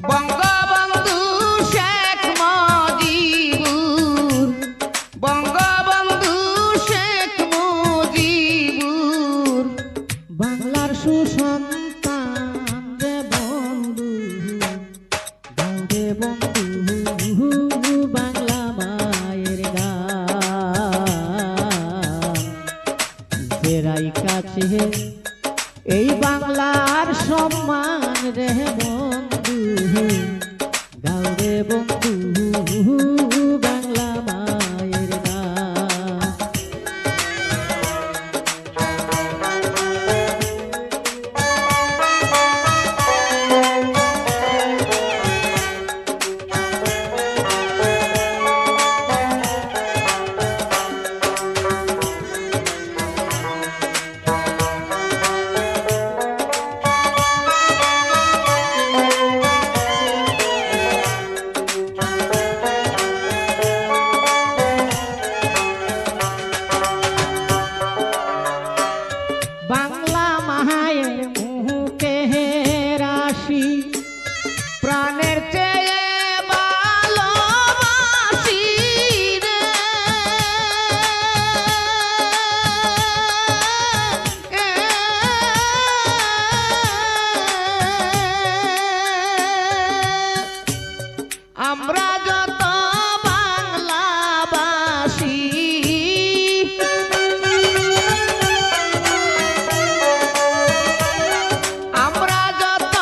বঙ্গবন্ধু শেখ মুজিবুর, বঙ্গবন্ধু শেখ মুজিবুর, বাংলার সুসন্তান রে বন্ধু, গাও রে বন্ধু বাংলা মায়ের গান। জেরাই কাছে এই বাংলার সম্মান রে বন্ধু, গাও রে বন্ধু বাংলা মায়ের গান। বাংলা মায়ের মুখে রাশি, প্রাণের চেয়ে ভালোবাসি রে। আমরা যত বাংলাবাসী, আমরা যত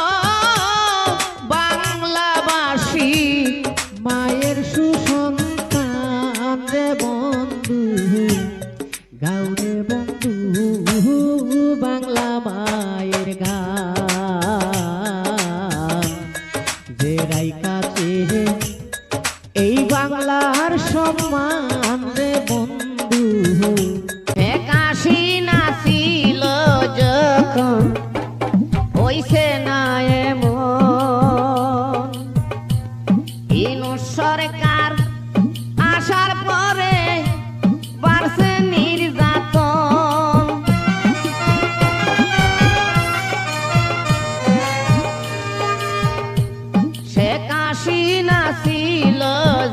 বাংলাবাসী, মায়ের সুসন্তান রে বন্ধু, গাও রে বন্ধু বাংলা মায়ের গান। জেরাই কাছে এই বাংলার সম্মান রে বন্ধু, শেখ হাসিনা ছিল যখন হইছে না এমন, ইউনূস সরকার আসার পরে বাড়ছে নির্যাতন। শেখ হাসিনা ছিল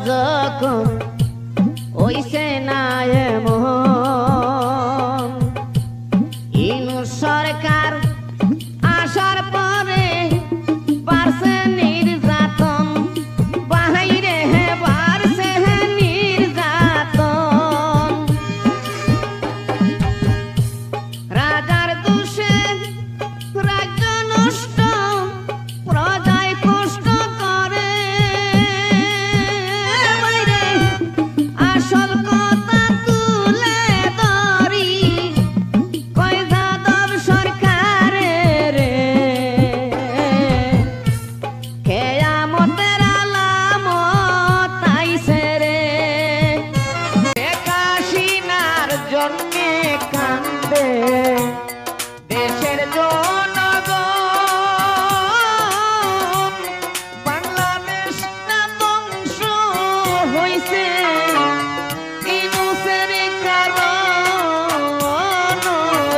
যখন হইছে না এমন, ইউনূস সরকার আসার পরে বাড়ছে নির্যাতন, বাহিরে বাড়ছে নির্যাতন। রাজার দোষে রাজ্য নষ্ট, প্রজায় কষ্ট করে। বাইরে আসল কথা তুলে ধরি, কয় যাদব সরকারের রে, কেয়ামতের আলামত আইছে রে। শেখ হাসিনার জন্যে কান্দে দেশের জনগণ, বাংলাদেশ না ধ্বংস হইছে ইউনূসের কারণ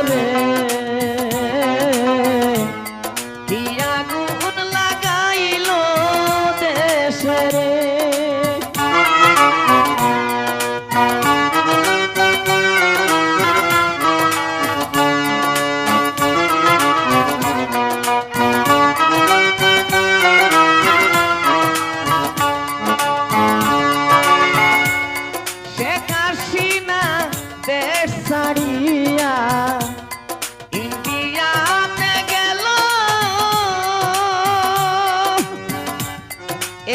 রে। কি আগুন লাগাইলো দেশে রে। শেখ হাসিনা দেশ ছাড়িয়া ইন্ডিয়াতে গেল,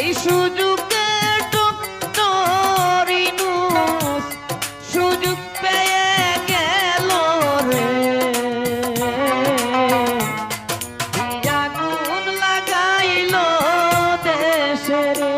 এই সুযোগে ডক্টর ইউনূস সুযোগ পেয়ে গেল রে। কি আগুন লাগাইলো দেশে রে।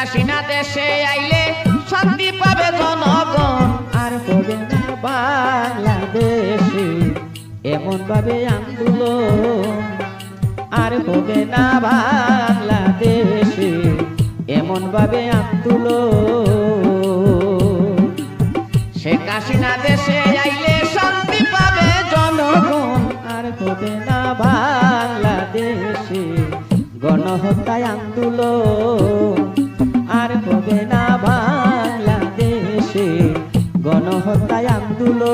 হাসিনা দেশে আইলে শান্তি পাবে জনগণ। আর হবে না বাংলাদেশে এমন ভাবে আন্দোলন, আর হবে না বাংলাদেশে এমন ভাবে আন্দোলন। শেখ হাসিনা দেশে আইলে শান্তি পাবে জনগণ। আর হবে না বাংলাদেশে গণহত্যায় আন্দোলন, আর হবে না বাংলাদেশে গণহত্যায় আন্দোলন।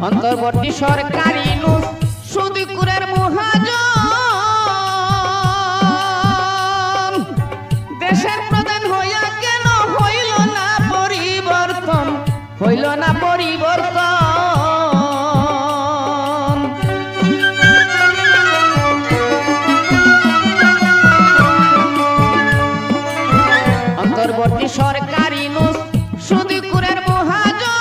অন্তর্বর্তী সরকারি ইউনূস সুদীকুরের মহাজন, দেশের প্রধান হইয়া কেন হইল না পরিবর্তন, হইল না পরিবর্তন। অন্তর্বর্তী সরকারি ইউনূস সুদীকুরের মহাজন,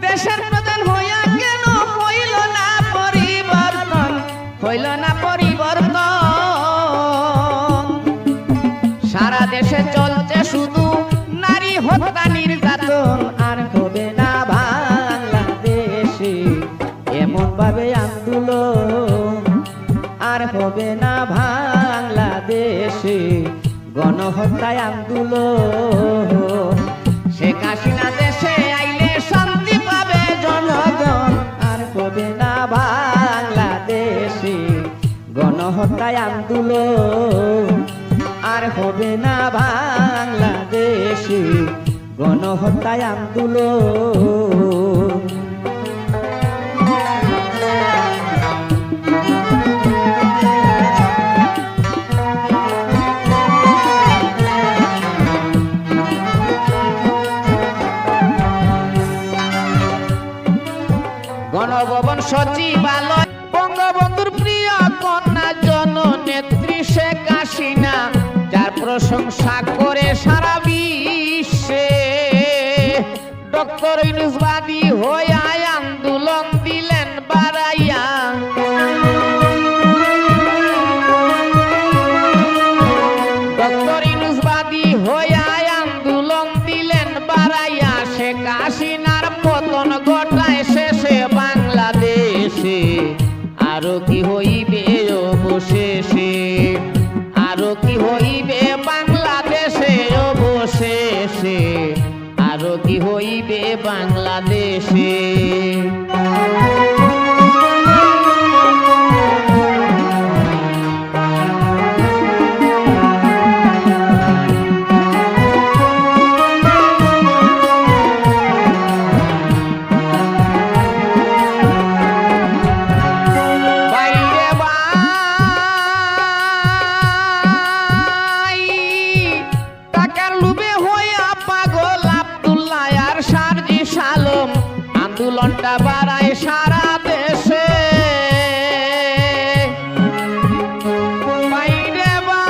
দেশের প্রধান হইয়া কেন হইল না পরিবর্তন, হইল না পরিবর্তন। সারা দেশে চলছে শুধু নারী হত্যা নির্যাতন। আর হবে না বাংলাদেশে এমন ভাবে আন্দোলন, আর হবে না বাংলাদেশে গণহত্যায় আন্দোলন। শেখ হাসিনা দেশে আইলে শান্তি পাবে জনগণ। আর হবে না বাংলাদেশে গণহত্যায় আন্দোলন, আর হবে না বাংলাদেশে গণহত্যায় আন্দোলন। গণভবন সচিবালয় বঙ্গবন্ধুর প্রিয় কন্যা জননেত্রী শেখ হাসিনা, যার প্রশংসা করে সারা বিশ্বে ডক্টর ইউনূস বাদী হইয়া আন্দোলন দিলেন বাড়াইয়া। ডক্টর ইউনূস বাদী হইয়া আন্দোলন দিলেন বাড়াইয়া। শেখ হাসিনার পতন ঘটায় শেষে বাংলাদেশে, আরো কি হইবে অবশেষে, আরো কি হইবে বাংলাদেশে অবশেষে, আরো কি হইবে বাংলাদেশে। বাইরে ভাই, টাকার লোভে হইয়া পাগল আব্দুল্লাহ আর সারজি সালম, আন্দোলনটা বাড়ায় সারা দেশে। বাইরে ভাই,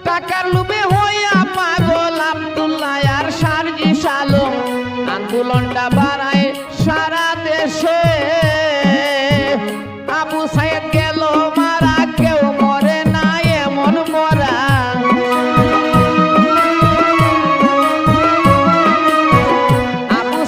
টাকার লোভে হইয়া পাগল আব্দুল্লাহ আর সারজি সালম, আন্দোলনটা বাড়ায় সারা দেশে। আবু সাইদ গেল মারা, কেউ মরে না এমন মরা। আবু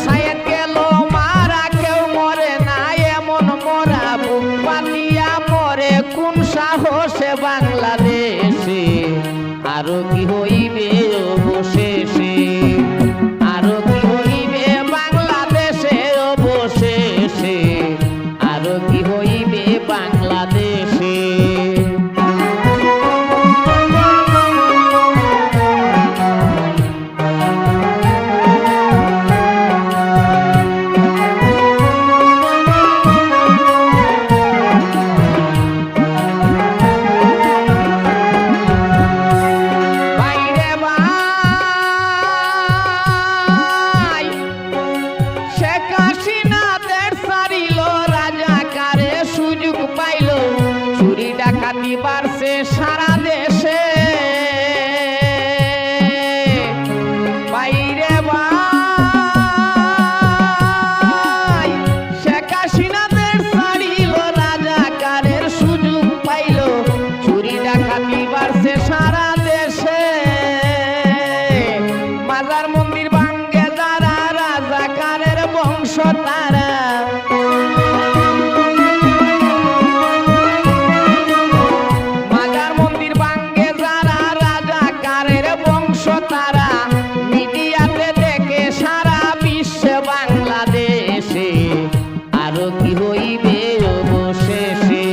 আরো কি হইবে অবশেষে,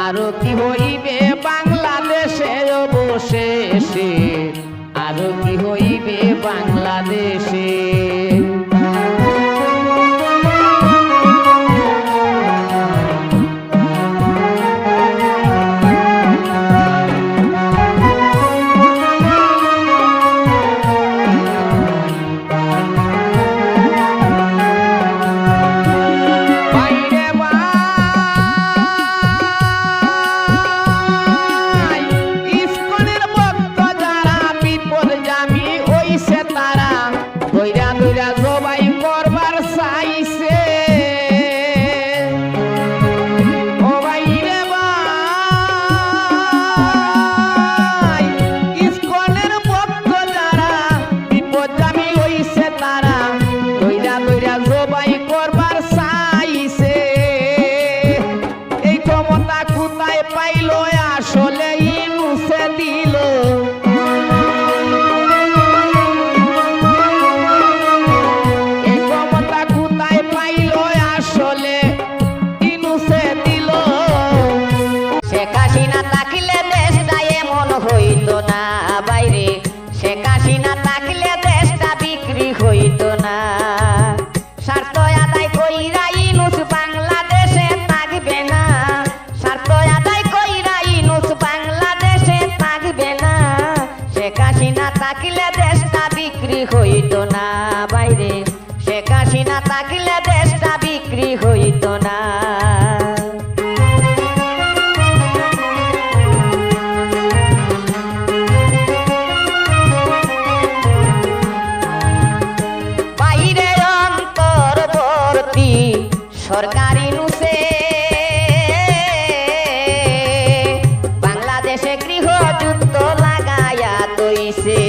আরো কি হইবে বাংলাদেশে অবশেষে, আরো কি হইবে বাংলাদেশে। হইতো না বাইরে, শেখ হাসিনা থাকলে দেশটা বিক্রি হইতো না। বাইরে অন্তর্বর্তী সরকারি নুসে বাংলাদেশে গৃহযুদ্ধ লাগায়া তৈছে।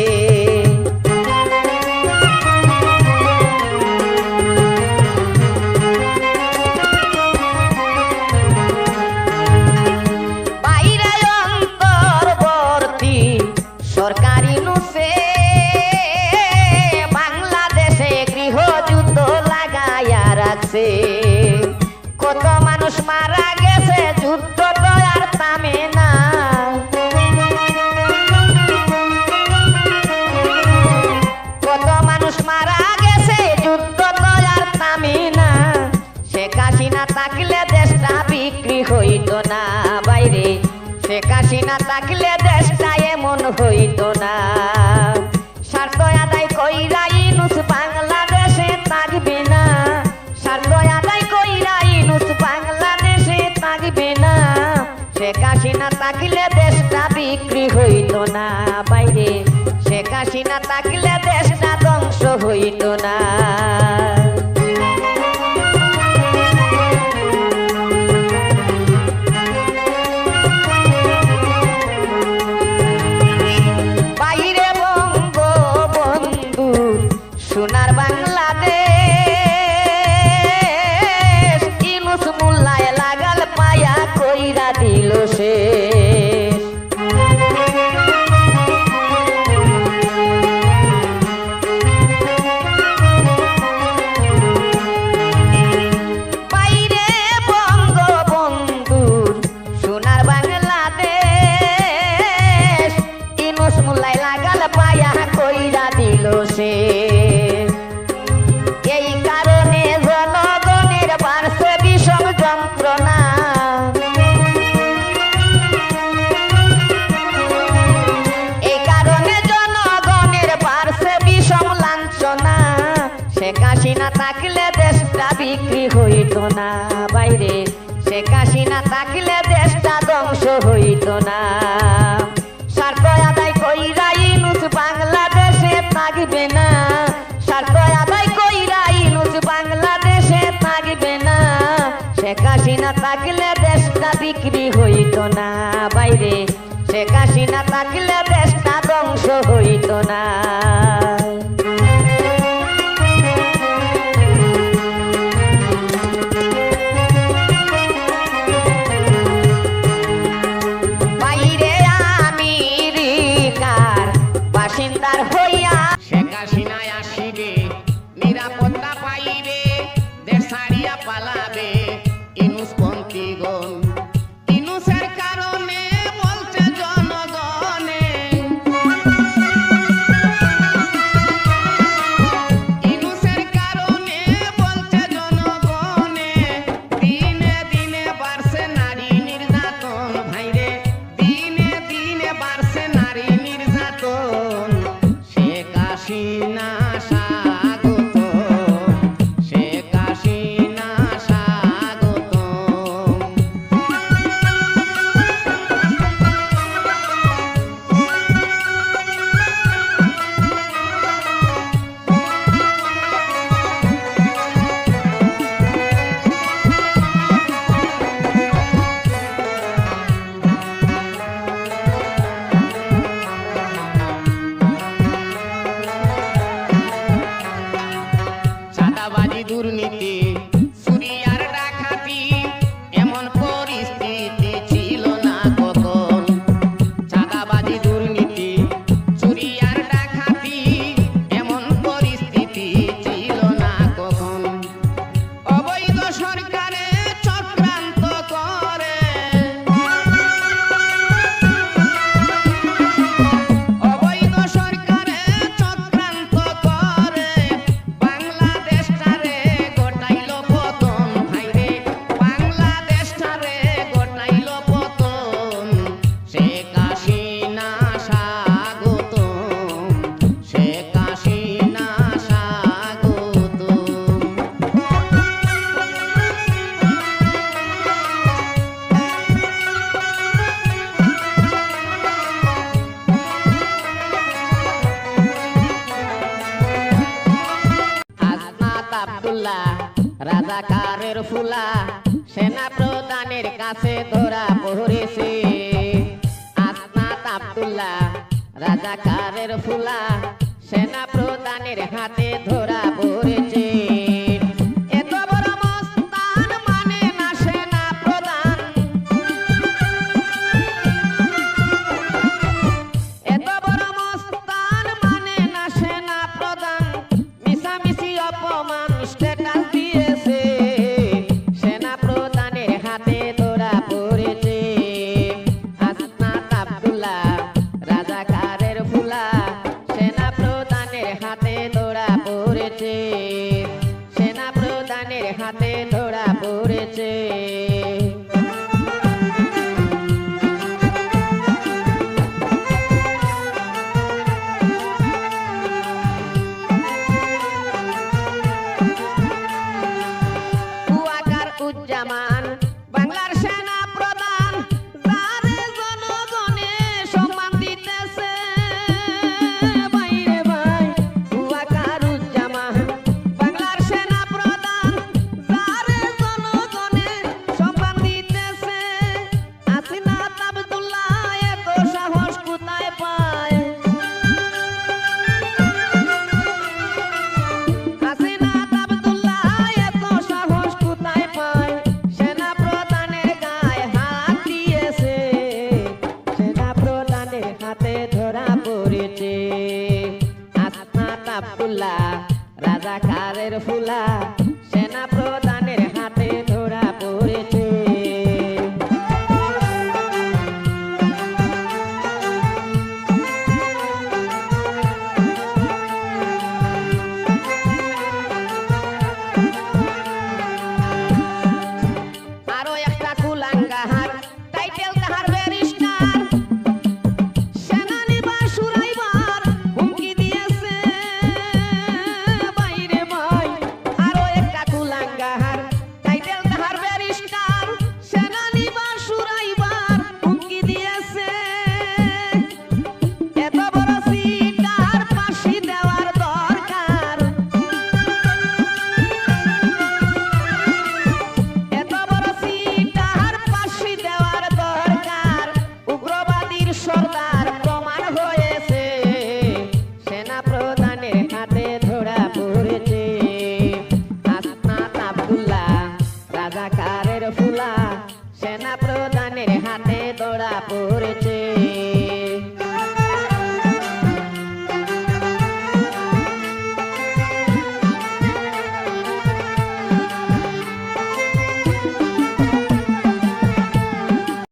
সরকারি নুসে বাংলাদেশে গৃহযুদ্ধ লাগাইয়া রাখছে। কত মানুষ মারা গেছে, যুদ্ধ তো আর থামে না। কত মানুষ মারা গেছে, যুদ্ধ তো আর থামে না। শেখ হাসিনা থাকলে দেশটা বিক্রি হইতো না বাইরে, শেখ হাসিনা থাকলে দেশটা এমন হইতো না। স্বার্থ আদায় কইরা ইউনূস বাংলাদেশে থাকবে না, স্বার্থ আদায় কইরা ইউনূস বাংলাদেশে থাকবে না। শেখ হাসিনা থাকলে দেশটা বিক্রি হইতো না বাইরে, শেখ হাসিনা থাকলে দেশটা ধ্বংস হইতো না। সোনার বাংলাদেশ ইউনূস মোল্লায় লাগাল পায়া কইরা দিল শেষ। বাইরে বঙ্গবন্ধুর সোনার বাংলাদেশ ইউনূস মোল্লায় লাগাল পায়া কইরা দিল শেষ। এই কারণে জনগণের বাড়ছে বিষম যন্ত্রণা, এই কারণে জনগণের বাড়ছে বিষম লাঞ্ছনা। শেখ হাসিনা থাকলে দেশটা বিক্রি হইতো না বাইরে, শেখ হাসিনা থাকলে দেশটা ধ্বংস হইতো না। স্বার্থ আদায় কইরা ইউনূস বাংলাদেশে থাকবে না, স্বার্থ আদায় কইরা ইউনূস বাংলাদেশে থাকবে না। শেখ হাসিনা থাকলে দেশটা বিক্রি হইতো না বাইরে, শেখ হাসিনা থাকলে দেশটা ধ্বংস হইতো না। বাইরে আমেরিকার বাসিন্দার হইয়া শেখ হাসিনা আসিবে, নিরাপত্তা পাইবে, দেশ ছাড়িয়া পালাবে। কারের ফুলা সেনা প্রধানের কাছে ধরা পড়েছে আসনাত আব্দুল্লাহ রাজাকারের ফুলা সেনা প্রধানের হাতে ধরা পড়েছে এত বড় মস্তান মানে না সেনা প্রধান এত বড় মস্তান মানে না সেনা প্রধান মিশামিশি অপমান স্ট্যাটাস দিয়েছে সেনা প্রধানের হাতে ধরা পড়েছে আসনাত আব্দুল্লাহ রাজাকারের ফুলা সেনা প্রধানের হাতে ধরা পড়েছে সেনা প্রধানের হাতে ধরা পড়েছে কুয়াকার উজ্জামান বাংলার সেনা প্রধান যারে জনগণে সম্মান দিতেছে বাইরে ভাই কুয়াকার উজ্জামান বাংলার সেনা প্রধান যারে জনগণে সম্মান দিতেছে আসনাত আব্দুল্লাহ এত সাহস কোথায় পায় আসনাত আব্দুল্লাহ এত সাহস কোথায় পায় সেনা প্রধানের গায়ে হাত দিয়েছে সেনা প্রধানের হাতে ধরা পড়েছে আসনাত আব্দুল্লাহ রাজাকারের ফুলা সেনা প্রধানের হাতে ধরা পড়েছে আরো একটা কুলাঙ্গাহার টাইটেল তাহার ব্যারিস্টার সেনানিবাস সুরাইবার হুমকি দিয়েছে বাইরে ভাই আরো একটা কুলাঙ্গাহার টাইটেল তাহার ব্যারিস্টার সেনানিবাস সুরাইবার হুমকি দিয়েছে এত বড় সিটার ফাঁসি দেওয়ার দরকার এত বড় সিটার ফাঁসি দেওয়ার দরকার উগ্রবাদীর সর্দার প্রমাণ হয়েছে সেনা প্রধানের হাতে ধরা পড়েছে আসনাত আব্দুল্লাহ রাজাকারের ফুলা সেনা প্রধানের হাতে ধরা পড়েছে